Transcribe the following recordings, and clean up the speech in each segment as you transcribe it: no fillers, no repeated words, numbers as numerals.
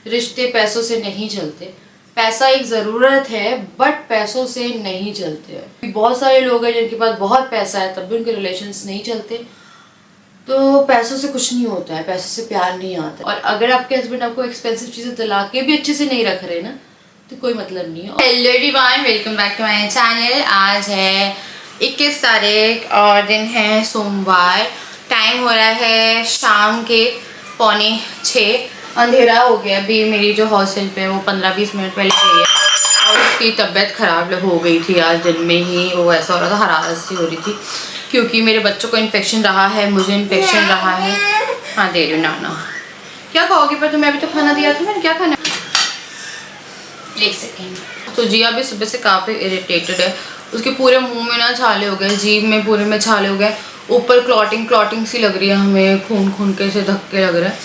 रिश्ते पैसों से नहीं चलते। पैसा एक ज़रूरत है बट पैसों से नहीं चलते हैं। बहुत सारे लोग हैं जिनके पास बहुत पैसा है तब भी उनके रिलेशंस नहीं चलते। तो पैसों से कुछ नहीं होता है, पैसों से प्यार नहीं आता। और अगर आपके हस्बैंड आपको एक्सपेंसिव चीज़ें दिला के भी अच्छे से नहीं रख रहे ना तो कोई मतलब नहीं है। Hello everyone, welcome back to my channel. आज है 21 तारीख और दिन है सोमवार। टाइम हो रहा है शाम के 5:45। अंधेरा हो गया। अभी मेरी जो हॉस्टल पे है वो 15-20 मिनट पहले गई है और उसकी तबीयत ख़राब हो गई थी। आज दिन में ही वो ऐसा हो रहा था, हरारत सी हो रही थी क्योंकि मेरे बच्चों को इन्फेक्शन रहा है, मुझे इन्फेक्शन रहा है। हाँ दे रही हूँ नाना। क्या खाओगी? पर तुम्हें अभी तो खाना दिया था मैंने, क्या खाना? एक सेकेंड। तो जिया भी सुबह से काफ़ी इरिटेटेड है। उसके पूरे मुंह में ना छाले हो गए, जीभ में पूरे में छाले हो गए, ऊपर क्लॉटिंग सी लग रही है हमें, खून के से धक्के लग रहे हैं।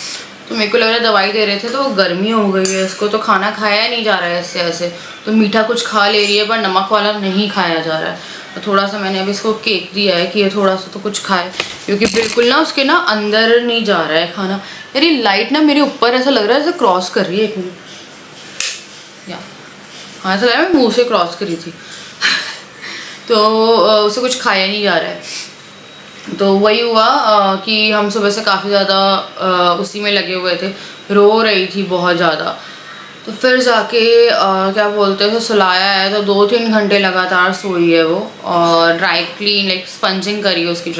तो मेरे को लग रहा है दवाई दे रहे थे तो गर्मी हो गई है इसको, तो खाना खाया नहीं जा रहा है इससे ऐसे। तो मीठा कुछ खा ले रही है पर नमक वाला नहीं खाया जा रहा है। तो थोड़ा सा मैंने अभी इसको केक दिया है कि ये थोड़ा सा तो कुछ खाए, क्योंकि बिल्कुल ना उसके ना अंदर नहीं जा रहा है खाना। यार ये लाइट ना मेरे ऊपर ऐसा लग रहा है ऐसे क्रॉस कर रही है। एक मिनट, या हाँ ऐसा लग रहा है मैं मुँह से क्रॉस करी थी। तो उसे कुछ खाया नहीं जा रहा है। तो वही हुआ कि हम सुबह से काफ़ी ज़्यादा उसी में लगे हुए थे। रो रही थी बहुत ज़्यादा। तो फिर जाके क्या बोलते हैं सुलाया है, तो 2-3 घंटे लगातार सोई है वो। और ड्राई क्लीन लाइक स्पंजिंग करी है उसकी,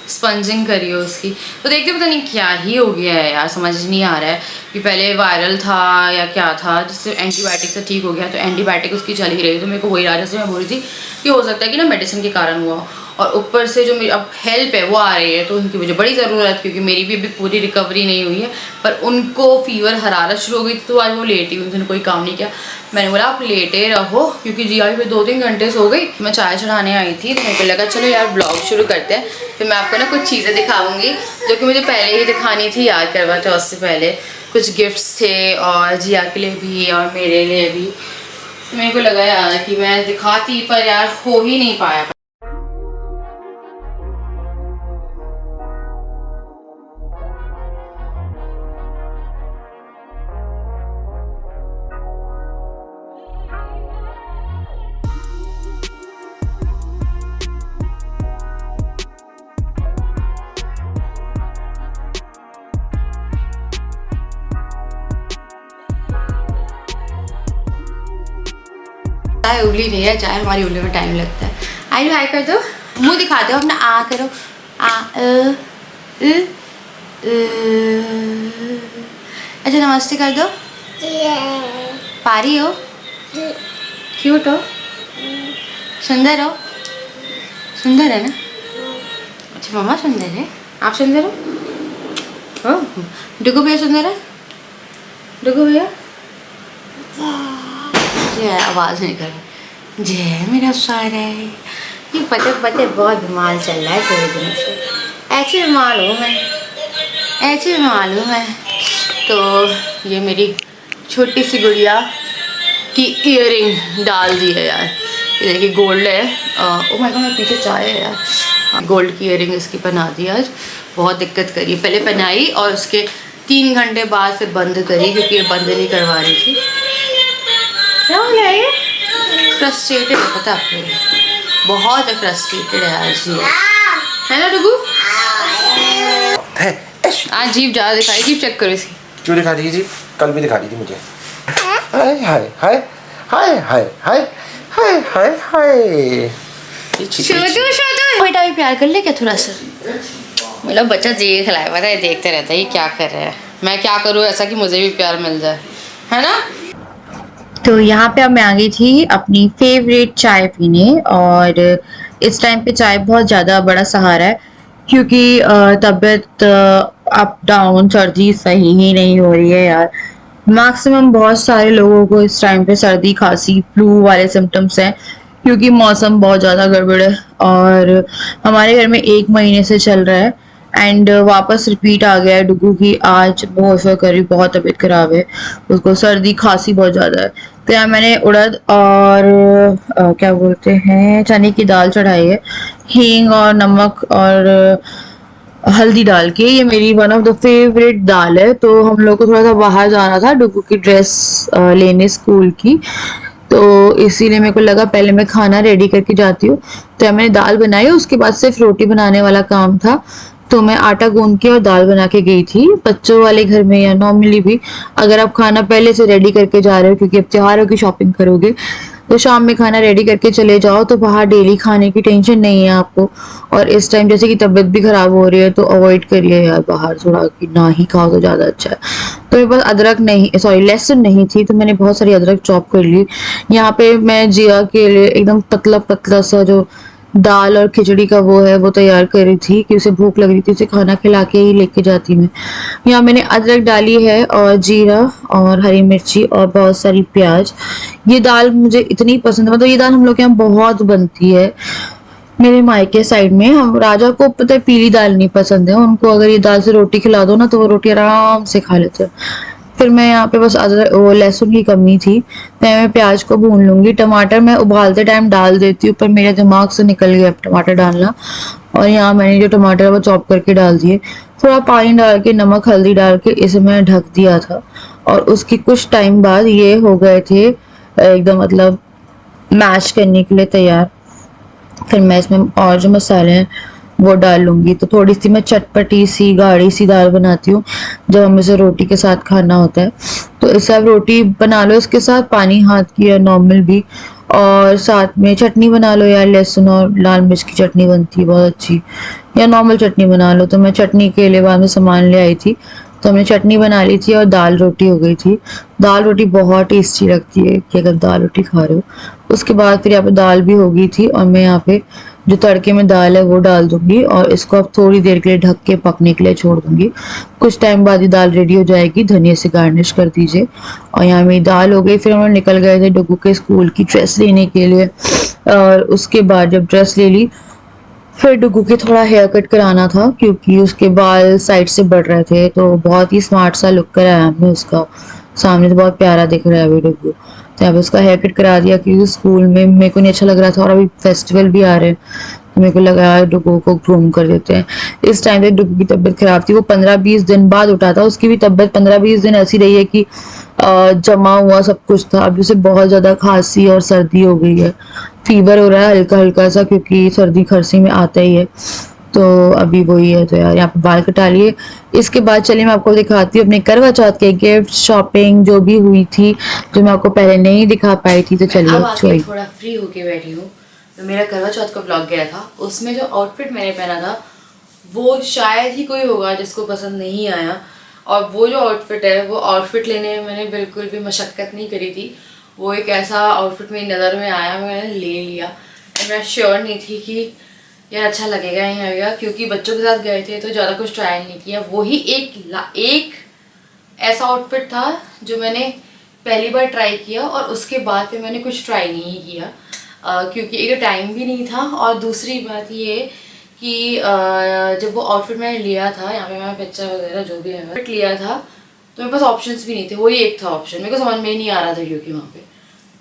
स्पंजिंग करी है उसकी। तो देखते पता नहीं क्या ही हो गया है यार, समझ नहीं आ रहा है कि पहले वायरल था या क्या था जिससे एंटीबायोटिक से ठीक हो गया। तो एंटीबायोटिक उसकी चल ही रही है। तो मेरे को वही राजा से मैं बोल रही थी कि हो सकता है कि ना मेडिसिन के कारण हुआ, और ऊपर से जो मेरी अब हेल्प है वो आ रही है तो उनकी मुझे बड़ी ज़रूरत है, क्योंकि मेरी भी अभी पूरी रिकवरी नहीं हुई है। पर उनको फीवर हरारत शुरू हो गई थी तो आज वो लेटी हुई, उन्होंने कोई काम नहीं किया। मैंने बोला आप लेटे रहो, क्योंकि जिया भी 2-3 घंटे सो गई। मैं चाय चढ़ाने आई थी तो मेरे को लगा चलो यार ब्लॉग शुरू करते हैं। फिर मैं आपको ना कुछ चीज़ें दिखाऊंगी जो कि मुझे पहले ही दिखानी थी यार, करवा चौथ से पहले। कुछ गिफ्ट्स थे और जिया के लिए भी और मेरे लिए भी। तो मेरे को लगा यार कि मैं दिखाती, पर यार हो ही नहीं पाया। चाय उंगली नहीं है, चाय हमारी उंगली में टाइम लगता है। आई हाय कर दो, मुंह दिखा दो अपना, आ करो, आ अच्छा नमस्ते कर दो। पारी हो, क्यूट हो, सुंदर हो, सुंदर है ना? अच्छा मम्मा सुंदर है, आप सुंदर हो? डुगू भैया सुंदर है? डुगू भैया आवाज़ नहीं कर जय मेरा सारा है। ये पते बहुत बीमार चल रहा है थोड़े दिनों से। ऐसे बीमार हूँ मैं, ऐसे बीमार हूँ मैं। तो ये मेरी छोटी सी गुड़िया की ईयरिंग डाल दी है यार। ये देखिए गोल्ड है। ओ माय गॉड मेरे पीछे चाय है यार। गोल्ड की ईयरिंग इसकी पहना दी आज। बहुत दिक्कत करी, पहले पहनाई और उसके 3 घंटे बाद फिर बंद करी, क्योंकि ये बंद नहीं करवा रही थी। क्या हो गया ये? फ्रस्ट्रेटेड है पता आपको, बहुत फ्रस्ट्रेटेड है आज ये, है ना डुगू? आज जीभ ज़्यादा दिखाई, जीभ चेक करो इसकी। क्यों दिखा रही है जीभ? कल भी दिखा रही थी मुझे। हाय हाय हाय हाय हाय हाय हाय हाय हाय। छोटू बेटा भी प्यार कर ले क्या थोड़ा सा? मेरा बच्चा देख रहा है, पता है देखते रहता है ये क्या कर रहा है। मैं क्या करूँ ऐसा कि मुझे भी प्यार मिल जाए, है ना? तो यहाँ पे अब मैं आ गई थी अपनी फेवरेट चाय पीने, और इस टाइम पे चाय बहुत ज़्यादा बड़ा सहारा है, क्योंकि तबीयत अप डाउन, सर्दी सही ही नहीं हो रही है यार। मैक्सिमम बहुत सारे लोगों को इस टाइम पे सर्दी खांसी फ्लू वाले सिम्टम्स हैं, क्योंकि मौसम बहुत ज़्यादा गड़बड़ है। और हमारे घर में 1 महीने से चल रहा है एंड वापस रिपीट आ गया है डुगू की। आज बहुत करी, बहुत तबीयत खराब है, उसको सर्दी खांसी बहुत ज़्यादा है। तो यहाँ मैंने उड़द और क्या बोलते हैं चने की दाल चढ़ाई है, हींग और नमक और हल्दी डाल के। ये मेरी वन ऑफ द फेवरेट दाल है। तो हम लोग को थोड़ा सा बाहर जाना था डुगू की ड्रेस लेने स्कूल की, तो इसीलिए मेरे को लगा पहले मैं खाना रेडी करके जाती हूँ। तो मैंने दाल बनाई, उसके बाद सिर्फ रोटी बनाने वाला काम था। तो मैं आटा गूंद के और दाल बना के गई थी। बच्चों वाले घर में या नॉर्मली भी अगर आप खाना पहले से रेडी करके जा रहे हो क्योंकि अब त्योहारों की शॉपिंग करोगे, तो शाम में खाना रेडी करके चले जाओ तो बाहर डेली खाने की टेंशन नहीं है आपको। और इस टाइम जैसे कि तबीयत भी खराब हो रही है तो अवॉइड करिए यार बाहर थोड़ा, कि ना ही खाओ तो ज़्यादा अच्छा है। तो मेरे पास अदरक नहीं, सॉरी लहसुन नहीं थी, तो मैंने बहुत सारी अदरक चॉप कर ली। यहाँ पे मैं जिया के लिए एकदम पतला पतला सा जो दाल और खिचड़ी का वो है वो तैयार कर रही थी कि उसे भूख लग रही थी, उसे खाना खिला के ही लेके जाती मैं। यहाँ मैंने अदरक डाली है और जीरा और हरी मिर्ची और बहुत सारी प्याज। ये दाल मुझे इतनी पसंद है, मतलब ये दाल हम लोग के यहाँ बहुत बनती है। मेरे मायके साइड में हम राजा को पता है पीली दाल नहीं पसंद है, उनको अगर ये दाल से रोटी खिला दो ना तो वो रोटी आराम से खा लेते हैं। फिर मैं यहाँ पे बस अदरक वो लहसुन की कमी थी, मैं प्याज को भून लूंगी। टमाटर मैं उबालते टाइम डाल देती हूँ पर मेरे दिमाग से निकल गया टमाटर डालना, और यहाँ मैंने जो टमाटर है वो चॉप करके डाल दिए। थोड़ा पानी डाल के नमक हल्दी डाल के इसे मैं ढक दिया था, और उसकी कुछ टाइम बाद ये हो गए थे एकदम मतलब मैश करने के लिए तैयार। फिर मैं इसमें और जो मसाले हैं वो डाल लूंगी। तो थोड़ी सी मैं चटपटी सी गाढ़ी सी दाल बनाती हूँ जब हमें इसे रोटी के साथ खाना होता है। तो इससे आप रोटी बना लो, इसके साथ पानी हाथ की या नॉर्मल भी, और साथ में चटनी बना लो यार, लहसुन और लाल मिर्च की चटनी बनती है बहुत अच्छी, या नॉर्मल चटनी बना लो। तो मैं चटनी के लिए बाद में सामान ले आई थी, तो हमने चटनी बना ली थी और दाल रोटी हो गई थी। दाल रोटी बहुत टेस्टी लगती है कि अगर दाल रोटी खा रहे हो। उसके बाद फिर यहाँ पे दाल भी हो गई थी और मैं यहाँ पे जो तड़के में दाल है वो डाल दूंगी और इसको अब थोड़ी देर के लिए ढक के पकने के लिए छोड़ दूंगी। कुछ टाइम बाद ये दाल रेडी हो जाएगी, धनिया से गार्निश कर दीजिए। और यहाँ मेरी दाल हो गई। फिर हम लोग निकल गए थे डुगू के स्कूल की ड्रेस लेने के लिए, और उसके बाद जब ड्रेस ले ली फिर डुगू के थोड़ा हेयर कट कराना था क्योंकि उसके बाल साइड से बढ़ रहे थे। तो बहुत ही स्मार्ट सा लुक कराया हमने उसका, सामने तो बहुत प्यारा दिख रहा है अभी डुगू। तो अब उसका हेयर कट करा दिया क्योंकि स्कूल में मेरे को नहीं अच्छा लग रहा था, और अभी फेस्टिवल भी आ रहे हैं तो मेरे को लगा यार डुगू को ग्रूम कर देते हैं। इस टाइम पे डुगू की तबीयत खराब थी, वो 15-20 दिन बाद उठा था। उसकी भी तबीयत 15-20 दिन ऐसी रही है कि जमा हुआ सब कुछ था। अभी उसे बहुत ज्यादा खांसी और सर्दी हो गई है, फीवर हो रहा है हल्का हल्का सा क्योंकि सर्दी खांसी में आता ही है। तो अभी वही है। तो यार यहाँ पे बाल कटा लिए। इसके बाद चलिए मैं आपको दिखाती हूँ अपने करवा चौथ के गिफ्ट शॉपिंग जो भी हुई थी, जो मैं आपको पहले नहीं दिखा पाई थी। तो चलिए अब आके थोड़ा फ्री होके बैठी हूँ। तो मेरा करवा चौथ का ब्लॉग गया था, उसमें जो आउटफिट मैंने पहना था वो शायद ही कोई होगा जिसको पसंद नहीं आया। और वो जो आउटफिट है वो आउटफिट लेने में मैंने बिल्कुल भी मशक्क़त नहीं करी थी। वो एक ऐसा आउटफिट मेरी नज़र में आया, मैंने ले लिया। एंड मैं श्योर नहीं थी कि यार अच्छा लगेगा या नहीं लगेगा, क्योंकि बच्चों के साथ गए थे तो ज़्यादा कुछ ट्राई नहीं किया। वही एक ऐसा आउटफिट था जो मैंने पहली बार ट्राई किया और उसके बाद फिर मैंने कुछ ट्राई नहीं किया, क्योंकि एक टाइम भी नहीं था। और दूसरी बात ये कि जब वो आउटफिट मैंने लिया था, यहाँ पे मैं पिक्चर वगैरह जो भी है लिया था, तो मेरे पास ऑप्शंस भी नहीं थे, वही एक था ऑप्शन, मेरे को समझ में ही नहीं आ रहा था क्योंकि वहाँ पे।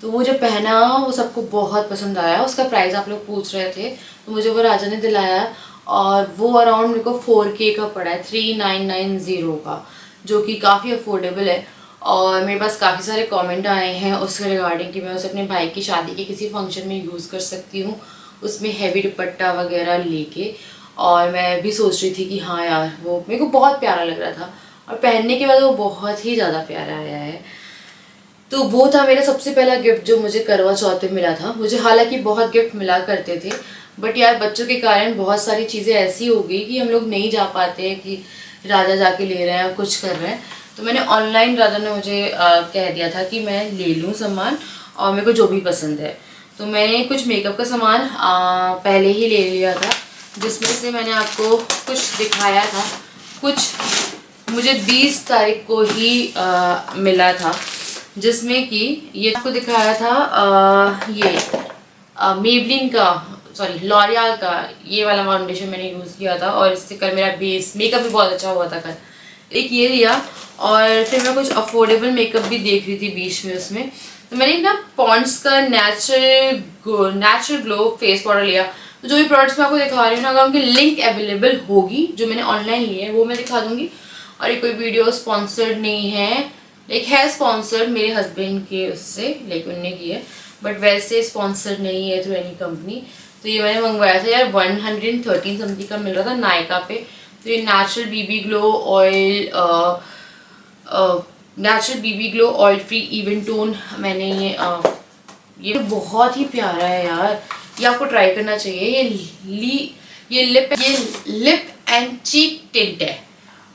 तो वो जब पहना वो सबको बहुत पसंद आया। उसका प्राइस आप लोग पूछ रहे थे तो मुझे वो राजा ने दिलाया, और वो अराउंड मेरे को 4K का पड़ा है, 3990 का, जो कि काफ़ी अफोर्डेबल है। और मेरे पास काफ़ी सारे कमेंट आए हैं उसके रिगार्डिंग कि मैं उसे अपने भाई की शादी के किसी फंक्शन में यूज़ कर सकती हूँ, उसमें हैवी दुपट्टा वगैरह लेके। और मैं भी सोच रही थी कि हाँ यार वो मेरे को बहुत प्यारा लग रहा था, और पहनने के बाद वो बहुत ही ज़्यादा प्यारा आया है। तो वो था मेरा सबसे पहला गिफ्ट जो मुझे करवा चौथ पे मिला था। मुझे हालांकि बहुत गिफ्ट मिला करते थे, बट यार बच्चों के कारण बहुत सारी चीज़ें ऐसी हो गई कि हम लोग नहीं जा पाते हैं कि राजा जाके ले रहे हैं कुछ कर रहे हैं। तो मैंने ऑनलाइन, राजा ने मुझे कह दिया था कि मैं ले लूँ सामान और मेरे को जो भी पसंद है। तो मैंने कुछ मेकअप का सामान पहले ही ले लिया था, जिसमें से मैंने आपको कुछ दिखाया था। कुछ मुझे 20 तारीख को ही मिला था, जिसमें कि ये आपको दिखाया था। ये मेबलिन का, सॉरी लॉरियल का ये वाला फाउंडेशन मैंने यूज़ किया था, और इससे कल मेरा बेस मेकअप भी बहुत अच्छा हुआ था कल। एक ये लिया, और फिर मैं कुछ अफोर्डेबल मेकअप भी देख रही थी बीच में उसमें। तो मैंने ना पॉन्ड्स का नेचुरल ग्लो फेस पाउडर लिया। तो जो भी प्रोडक्ट्स मैं आपको दिखा रही हूँ ना, अगर उनकी लिंक अवेलेबल होगी जो मैंने ऑनलाइन ली है वो मैं दिखा दूंगी। और ये कोई वीडियो स्पॉन्सर्ड नहीं है, लाइक है स्पॉन्सर्ड मेरे हस्बैंड के उससे, लाइक उनने की है, बट वैसे स्पॉन्सर्ड नहीं है थ्रू एनी कंपनी। तो ये मैंने मंगवाया था यार 113 समथिंग का मिल रहा था नायका पे। तो ये natural BB glow oil, natural BB glow oil free even tone मैंने ये बहुत ही प्यारा है यार, ये आपको ट्राई करना चाहिए। ये लिप एंड चीक टिंट है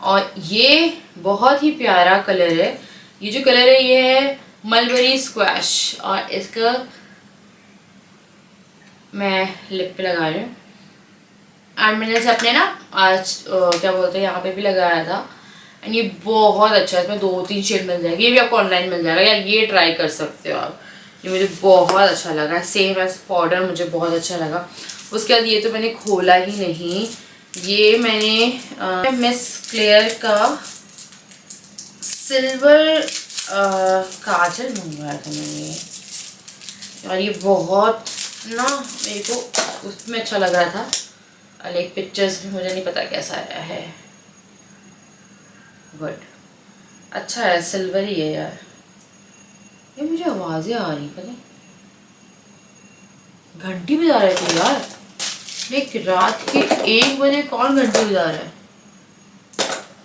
और ये बहुत ही प्यारा कलर है। ये जो कलर है ये है मलबरी स्क्वैश और इसका मैं लिप पे लगा रही हूँ। एंड मैंने इसे अपने ना आज क्या बोलते हैं यहाँ पे भी लगाया था। एंड ये बहुत अच्छा है, इसमें 2-3 शेड मिल जाएगी, ये भी आपको ऑनलाइन मिल जाएगा या ये ट्राई कर सकते हो आप। ये मुझे बहुत अच्छा लगा, सेम एज पाउडर मुझे बहुत अच्छा लगा। उसके बाद ये तो मैंने खोला ही नहीं, ये मैंने मिस क्लेयर का सिल्वर काजल मंगवाया था मैंने और ये बहुत ना मेरे को उसमें अच्छा लग रहा था। लाइक पिक्चर्स भी मुझे नहीं पता कैसा आया है, बट अच्छा है, सिल्वर ही है यार। ये मुझे आवाज़ें आ रही पता घंटी बजा रहे थे यार, लेकिन रात के 1 बजे कौन घंटी बजा रहा है,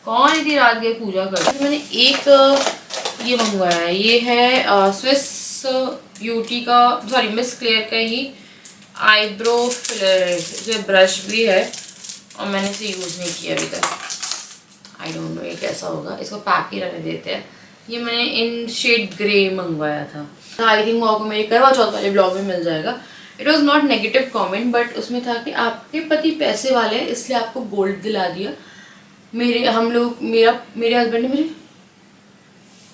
कौन इतनी रात गए पूजा कर। मैंने एक ये मंगवाया है, ये है स्विस ब्यूटी का, सॉरी मिस क्लेयर का ही आईब्रो फिलर जो ब्रश भी है और मैंने इसे यूज़ नहीं किया अभी तक। आई डोंट नो ये कैसा होगा, इसको पैक ही रहने देते हैं। ये मैंने इन शेड ग्रे मंगवाया था। आई थिंक वो आपको मेरे करवा चौथ वाले ब्लॉग में मिल जाएगा। It was not negative comment, but उसमें था कि आपके पति पैसे वाले हैं इसलिए आपको गोल्ड दिला दिया। मेरे हस्बैंड ने मुझे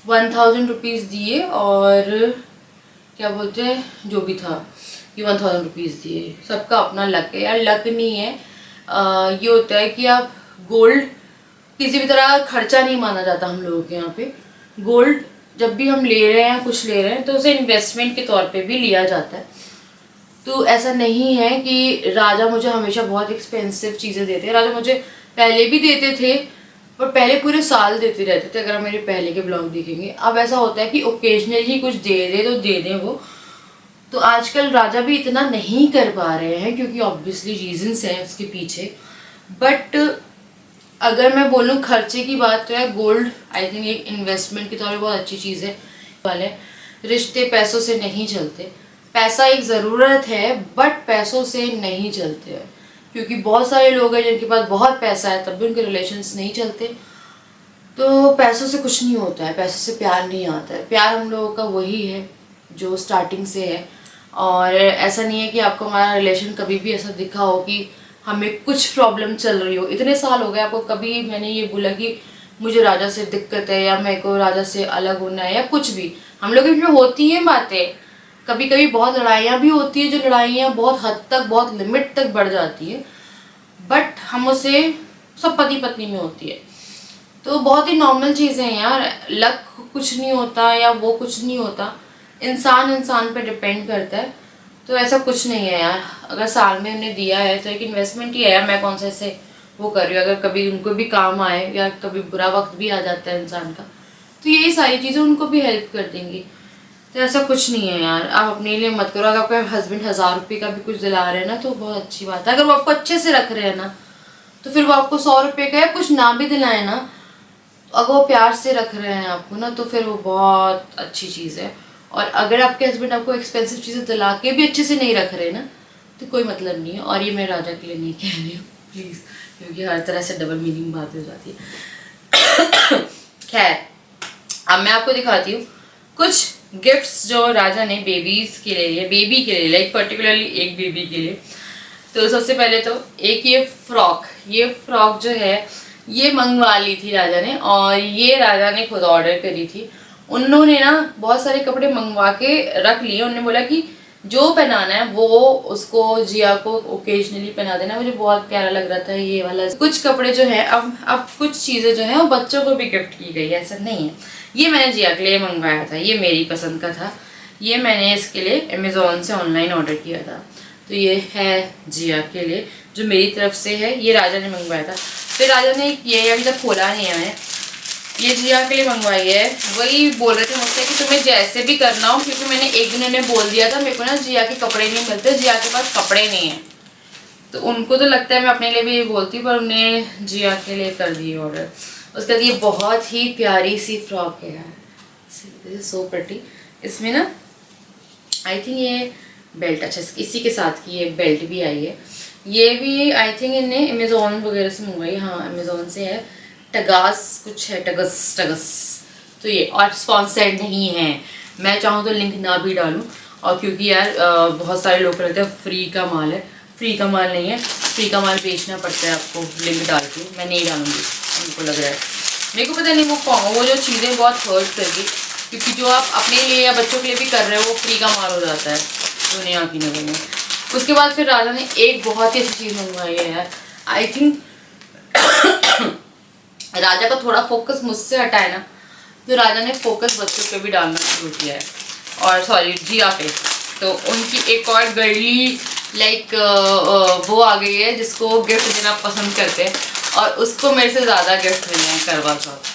1000 रुपीज़ दिए और क्या बोलते हैं जो भी था ये 1000 रुपीज़ दिए। सबका अपना लक है यार, लक नहीं है। ये होता है कि आप गोल्ड किसी भी तरह खर्चा नहीं माना जाता हम लोगों के यहाँ पे। गोल्ड जब भी हम ले रहे हैं कुछ ले रहे हैं तो उसे इन्वेस्टमेंट के तौर पे भी लिया जाता है। तो ऐसा नहीं है कि राजा मुझे हमेशा बहुत एक्सपेंसिव चीज़ें देते हैं। राजा मुझे पहले भी देते थे और पहले पूरे साल देते रहते थे, अगर आप मेरे पहले के ब्लॉग देखेंगे। अब ऐसा होता है कि ओकेजनली ही कुछ दे दे तो दे दें वो। तो आजकल राजा भी इतना नहीं कर पा रहे हैं क्योंकि ऑब्वियसली रीजंस हैं उसके पीछे। बट अगर मैं बोलूँ खर्चे की बात तो है गोल्ड आई थिंक एक इन्वेस्टमेंट के तौर पर बहुत अच्छी चीज़ है। वाले रिश्ते पैसों से नहीं चलते, पैसा एक ज़रूरत है बट पैसों से नहीं चलते हैं। क्योंकि बहुत सारे लोग हैं जिनके पास बहुत पैसा है तब भी उनके रिलेशंस नहीं चलते। तो पैसों से कुछ नहीं होता है, पैसों से प्यार नहीं आता है। प्यार हम लोगों का वही है जो स्टार्टिंग से है। और ऐसा नहीं है कि आपको हमारा रिलेशन कभी भी ऐसा दिखा हो कि हमें कुछ प्रॉब्लम चल रही हो। इतने साल हो गए आपको कभी मैंने ये बोला कि मुझे राजा से दिक्कत है या मेरे को राजा से अलग होना है या कुछ भी। हम लोग में होती हैं बातें, कभी कभी बहुत लड़ाइयाँ भी होती है, जो लड़ाइयाँ बहुत हद तक बहुत लिमिट तक बढ़ जाती है, बट हम उसे सब पति पत्नी में होती है। तो बहुत ही नॉर्मल चीज़ें हैं यार, लक कुछ नहीं होता या वो कुछ नहीं होता, इंसान पे डिपेंड करता है। तो ऐसा कुछ नहीं है यार, अगर साल में उन्हें दिया है तो एक इन्वेस्टमेंट ही है यार। मैं कौन सा ऐसे वो कर रही हूँ, अगर कभी उनको भी काम आए या कभी बुरा वक्त भी आ जाता है इंसान का तो यही सारी चीज़ें उनको भी हेल्प कर देंगी। तो ऐसा कुछ नहीं है यार, आप अपने लिए मत करो। अगर आपके हस्बैंड 1000 रुपये का भी कुछ दिला रहे हैं ना तो बहुत अच्छी बात है। अगर वो आपको अच्छे से रख रहे हैं ना तो फिर वो आपको 100 रुपये का या कुछ ना भी दिलाए ना, अगर वो प्यार से रख रहे हैं आपको ना तो फिर वो बहुत अच्छी चीज़ है। और अगर आपके हस्बैंड आपको एक्सपेंसिव चीज़ें दिला के भी अच्छे से नहीं रख रहे ना तो कोई मतलब नहीं है। और ये मैं राजा के लिए नहीं कह रही हूँ प्लीज़, क्योंकि हर तरह से डबल मीनिंग बात हो जाती है। खैर अब मैं आपको दिखाती हूँ कुछ गिफ्ट्स जो राजा ने बेबीज़ के लिए, बेबी के लिए, लाइक पर्टिकुलरली एक बेबी के लिए। तो सबसे पहले तो एक ये फ्रॉक जो है ये मंगवा ली थी राजा ने, और ये राजा ने खुद ऑर्डर करी थी। उन्होंने ना बहुत सारे कपड़े मंगवा के रख लिए। उन्होंने बोला कि जो पहनाना है वो उसको जिया को ओकेजनली पहना देना। मुझे बहुत प्यारा लग रहा था ये वाला। कुछ कपड़े जो है अब कुछ चीज़ें जो हैं वो बच्चों को भी गिफ्ट की गई है, ऐसा नहीं है। ये मैंने जिया के लिए मंगवाया था, ये मेरी पसंद का था। ये मैंने इसके लिए अमेज़ॉन से ऑनलाइन ऑर्डर किया था। तो ये है जिया के लिए जो मेरी तरफ से है, ये राजा ने मंगवाया था। फिर राजा ने ये अभी तक खोला नहीं है, ये जिया के लिए मंगवाई है। वही बोल रहे थे मुझसे कि तुम्हें जैसे भी करना हो, क्योंकि मैंने एक दिन उन्हें बोल दिया था मेरे को ना जिया के कपड़े नहीं मिलते, जिया के पास कपड़े नहीं है, तो उनको तो लगता है मैं अपने लिए भी बोलती, पर उन्हें जिया के लिए कर दिए ऑर्डर। उसके बाद ये बहुत ही प्यारी सी फ्रॉक है यार, सो प्रिटी। इसमें ना आई थिंक ये बेल्ट, अच्छा इसी के साथ की ये बेल्ट भी आई है। ये भी आई थिंक इन्हें अमेज़ोन वगैरह से मंगवाई, हाँ अमेज़ोन से है, टगास कुछ है, टगस। तो ये और स्पॉन्सर्ड नहीं है, मैं चाहूँ तो लिंक ना भी डालूँ, और क्योंकि यार बहुत सारे लोग कहते हैं फ्री का माल है, फ्री का माल नहीं है, फ्री का माल बेचना पड़ता है आपको लिंक डाल के। मैं नहीं डालूँगी, उनको लग रहा है, मेरे को पता नहीं वो जो चीज़ें बहुत हर्ट करेगी, क्योंकि जो आप अपने लिए या बच्चों के लिए भी कर रहे हो वो फ्री का माल हो जाता है दुनिया की नज़र में। उसके बाद फिर राजा ने एक बहुत ही अच्छी चीज़ मंगवाई है यार, आई थिंक राजा का थोड़ा फोकस मुझसे हटा है ना, तो राजा ने फोकस बच्चों पे भी डालना शुरू किया है, और सॉरी जिया पे। तो उनकी एक और गर्ली लाइक वो आ गई है जिसको गिफ्ट देना पसंद करते हैं, और उसको मेरे से ज़्यादा गिफ्ट मिले हैं करवा चौथ।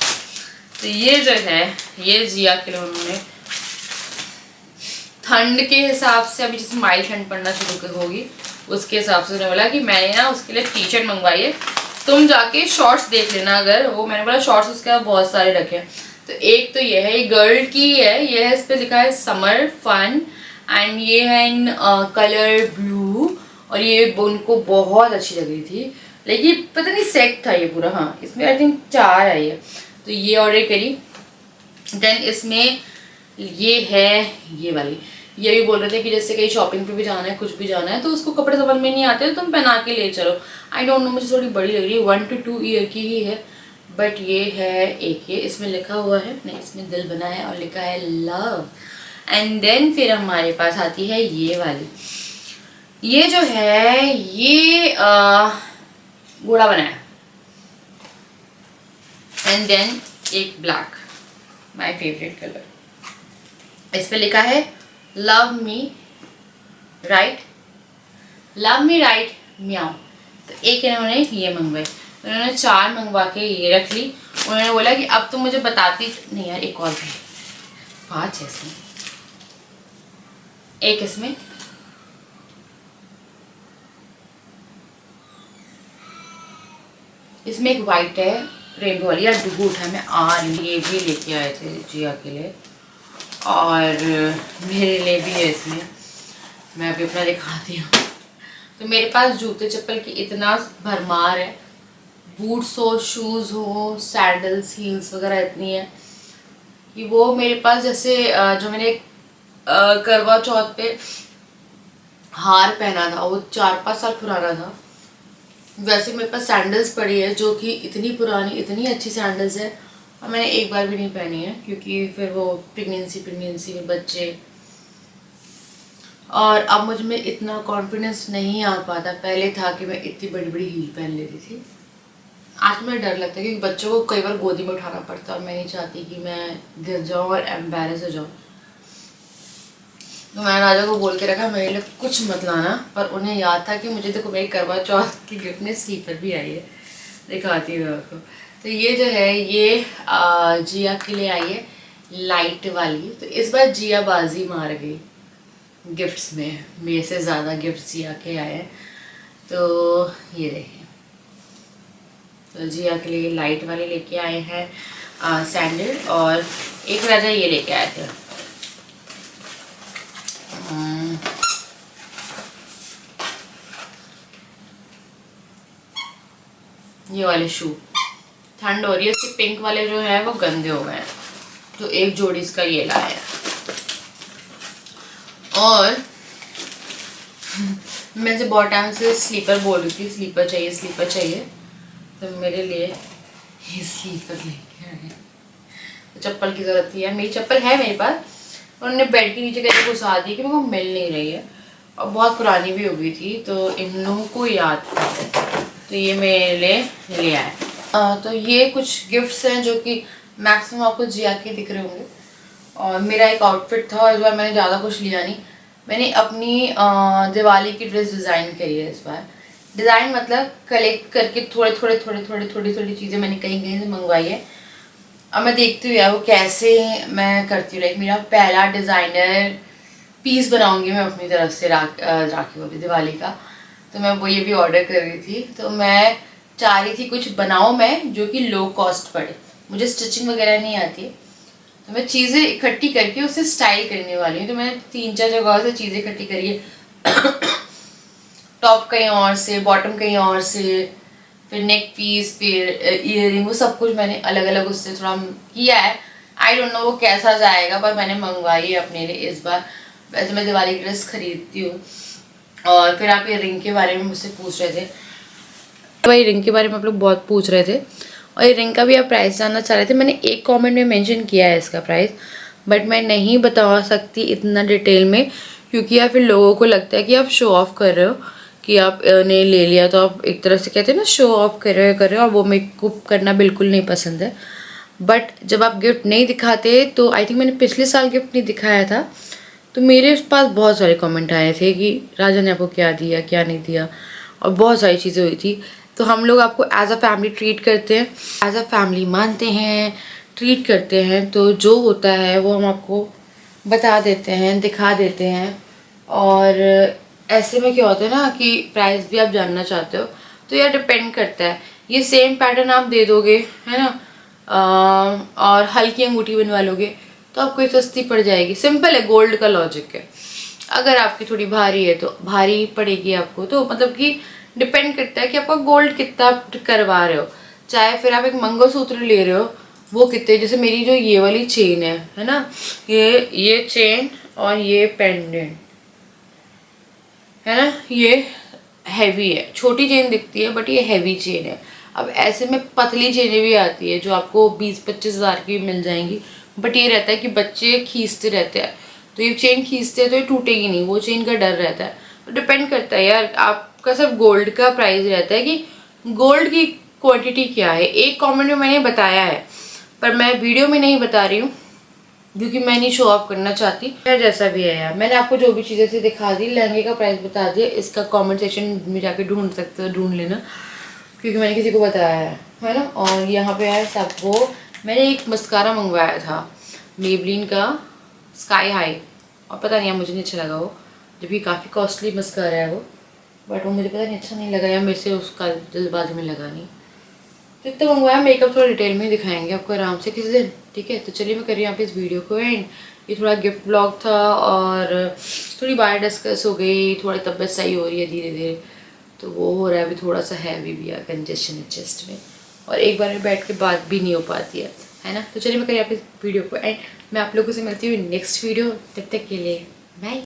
तो ये जो है ये जिया के लिए उन्होंने ठंड के हिसाब से, अभी जैसे माइल्ड ठंड पड़ना शुरू होगी उसके हिसाब से उन्होंने बोला कि मैंने ना उसके लिए टी शर्ट मंगवाई है, तुम जाके शॉर्ट्स देख लेना अगर वो, मैंने बोला शॉर्ट्स उसके बाद बहुत सारे रखे हैं। तो एक तो ये है, ये गर्ल की है, ये है, इस पर लिखा है समर फन, एंड ये है इन कलर ब्लू, और ये उनको बहुत अच्छी लग रही थी, लेकिन पता नहीं सेट था ये पूरा, हाँ इसमें आई थिंक 4 आई है, तो ये ऑर्डर करी। देन इसमें ये है ये वाली, ये भी बोल रहे थे कि जैसे कहीं शॉपिंग पे भी जाना है, कुछ भी जाना है, तो उसको कपड़े समझ में नहीं आते तो तुम पहना के ले चलो। आई डोंट नो, मुझे थोड़ी बड़ी लग रही है, 1 to 2 ईयर की ही है, बट ये है एक, ये इसमें लिखा हुआ है, नहीं इसमें दिल बना है और लिखा है लव। एंड देन फिर हमारे पास आती है ये वाली, ये जो है ये घोड़ा बना है, एंड देन एक ब्लैक, माय फेवरेट कलर, इस पे लिखा है love me right, love me right meow. तो एक इन्होंने ये मंगवाई, उन्होंने 4 मंगवा के ये रख ली। उन्होंने बोला कि अब तुम मुझे बताती नहीं यार, एक और भी 5 है इसमें, एक इसमें, इसमें एक वाइट है रेनबो वाली, यार डुबू उठा मैं आ रही, ये भी लेके आए थे जिया के लिए और मेरे लिए भी है इसमें, मैं अभी अपना दिखाती हूँ। तो मेरे पास जूते चप्पल की इतना भरमार है, बूट्स हो, शूज़ हो, सैंडल्स, हील्स वगैरह इतनी है कि वो मेरे पास, जैसे जो मैंने करवा चौथ पे हार पहना था वो 4-5 साल पुराना था, वैसे मेरे पास सैंडल्स पड़ी है जो कि इतनी पुरानी, इतनी अच्छी सैंडल्स है, और मैंने एक बार भी नहीं पहनी है, क्योंकि फिर वो प्रेगनेंसी में बच्चे, और अब मुझ में इतना कॉन्फिडेंस नहीं आ पाता, पहले था कि मैं इतनी बड़ी बड़ी हील पहन लेती थी। आज मुझे डर लगता है क्योंकि बच्चों को कई बार गोदी में उठाना पड़ता है, और मैं नहीं चाहती कि मैं गिर जाऊँ और एम्बेरस हो जाऊँ। तो मैंने राजा को बोल के रखा मेरे लिए कुछ मत लाना, पर उन्हें याद था कि मुझे देखो मेरी करवा चौथ की गिफ्ट में स्लीपर भी आई है, दिखाती हूँ आपको। तो ये जो है ये जिया के लिए आई है लाइट वाली, तो इस बार जिया बाजी मार गई गिफ्ट्स में, मेरे से ज़्यादा गिफ्ट जिया के आए हैं। तो ये देखिए, तो जिया के लिए लाइट वाले लेके आए हैं सैंडल, और एक राजा ये लेके आए थे ये वाले शू। ठंड हो रही है, इसके पिंक वाले जो है वो गंदे हो गए हैं, तो एक जोड़ी इसका ये लाया है। और मैं से बहुत टाइम से स्लीपर बोल रही थी, स्लीपर चाहिए, तो मेरे लिए ये स्लीपर लेके आए। तो चप्पल की ज़रूरत थी यार, मेरी चप्पल है मेरे पास, उन्होंने बेड के नीचे करके घुसा दी कि मेरे को मिल नहीं रही है, और बहुत पुरानी भी हो गई थी, तो इन लोगों को याद था, तो ये मेरे लिए ले आए। तो ये कुछ गिफ्ट्स हैं जो कि मैक्सिमम आपको जिया के दिख रहे होंगे, और मेरा एक आउटफिट था, इस बार मैंने ज़्यादा कुछ लिया नहीं, मैंने अपनी दिवाली की ड्रेस डिज़ाइन करी है इस बार। डिज़ाइन मतलब कलेक्ट करके थोड़ी चीज़ें मैंने कहीं कहीं से मंगवाई है। अब मैं देखती हूँ यार वो कैसे मैं करती हूँ। लाइक मेरा पहला डिज़ाइनर पीस बनाऊंगी मैं अपनी तरफ से राखी वाली दिवाली का। तो मैं वो ये भी ऑर्डर कर रही थी। तो मैं चाह रही थी कुछ बनाऊँ मैं जो कि लो कॉस्ट पड़े। मुझे स्टिचिंग वगैरह नहीं आती है, तो मैं चीज़ें इकट्ठी करके उसे स्टाइल करने वाली हूँ। तो मैंने 3-4 जगह से चीज़ें इकट्ठी करी है। टॉप कहीं और से, बॉटम कहीं और से, फिर नेक पीस, फिर ईयरिंग, वो सब कुछ मैंने अलग अलग उससे थोड़ा किया है। आई डोंट नो वो कैसा जाएगा, पर मैंने मंगवाई है अपने लिए इस बार। वैसे मैं दिवाली की ड्रेस खरीदती हूँ। और फिर आप ईयरिंग के बारे में मुझसे पूछ रहे थे, तो ईयरिंग के बारे में आप लोग बहुत पूछ रहे थे और ईयरिंग का भी आप प्राइस जानना चाह रहे थे। मैंने एक कमेंट में मेंशन किया है इसका प्राइस, बट मैं नहीं बता सकती इतना डिटेल में, क्योंकि या फिर लोगों को लगता है कि आप शो ऑफ कर रहे हो, कि आपने ले लिया तो आप एक तरह से कहते हैं ना शो ऑफ कर रहे हो, और वो मेरे को करना बिल्कुल नहीं पसंद है। बट जब आप गिफ्ट नहीं दिखाते, तो आई थिंक मैंने पिछले साल गिफ्ट नहीं दिखाया था, तो मेरे पास बहुत सारे कमेंट आए थे कि राजा ने आपको क्या दिया क्या नहीं दिया, और बहुत सारी चीज़ें हुई थी। तो हम लोग आपको एज अ फैमिली ट्रीट करते हैं, एज अ फैमिली मानते हैं, ट्रीट करते हैं। तो जो होता है वो हम आपको बता देते हैं, दिखा देते हैं। और ऐसे में क्या होता है ना कि प्राइस भी आप जानना चाहते हो, तो यार डिपेंड करता है। ये सेम पैटर्न आप दे दोगे, है ना, और हल्की अंगूठी बनवा लोगे तो आपको ये सस्ती पड़ जाएगी। सिंपल है, गोल्ड का लॉजिक है। अगर आपकी थोड़ी भारी है तो भारी पड़ेगी आपको। तो मतलब कि डिपेंड करता है कि आपका गोल्ड कितना करवा रहे हो। चाहे फिर आप एक मंगलसूत्र ले रहे हो, वो कितने, जैसे मेरी जो ये वाली चेन है ना, ये चेन और ये पेंडेंट है ना, ये हैवी है। छोटी चेन दिखती है बट ये हैवी चेन है। अब ऐसे में पतली चेनें भी आती है जो आपको 20-25 हज़ार की मिल जाएंगी, बट ये रहता है कि बच्चे खींचते रहते हैं, तो ये चेन खींचते हैं तो ये टूटेगी नहीं, वो चेन का डर रहता है। तो डिपेंड करता है यार, आपका सब गोल्ड का प्राइस रहता है कि गोल्ड की क्वांटिटी क्या है। एक कमेंट में मैंने बताया है, पर मैं वीडियो में नहीं बता रही हूँ क्योंकि मैं नहीं शो ऑफ करना चाहती। यार जैसा भी है यार, मैंने आपको जो भी चीज़ें से दिखा दी, लहंगे का प्राइस बता दिया। इसका कमेंट सेक्शन में जाके ढूंढ सकते हो, ढूंढ लेना, क्योंकि मैंने किसी को बताया है ना। और यहाँ पे है सब वो, मैंने एक मस्कारा मंगवाया था मेबलिन का स्काई हाई, और पता नहीं यार मुझे नहीं अच्छा लगा वो, जबकि काफ़ी कॉस्टली मस्कारा है वो, बट वो मुझे पता नहीं अच्छा नहीं लगा, या मेरे से उसका जल्दबाजी में लगा नहीं। तो इतना मंगवाया। मेकअप थोड़ा डिटेल में दिखाएंगे आपको आराम से किसी दिन, ठीक है। तो चलिए मैं कर रही हूँ यहाँ पे इस वीडियो को एंड। ये थोड़ा गिफ्ट ब्लॉग था और थोड़ी बात डिस्कस हो गई, थोड़ी तबीयत सही हो रही है धीरे धीरे, तो वो हो रहा है अभी थोड़ा सा हैवी भी है, कंजेशन है चेस्ट में, और एक बार में बैठ के बात भी नहीं हो पाती है ना। तो चलिए मैं करिए आप इस वीडियो को एंड। मैं आप लोगों से मिलती हूँ नेक्स्ट वीडियो, तब तक के लिए बाय।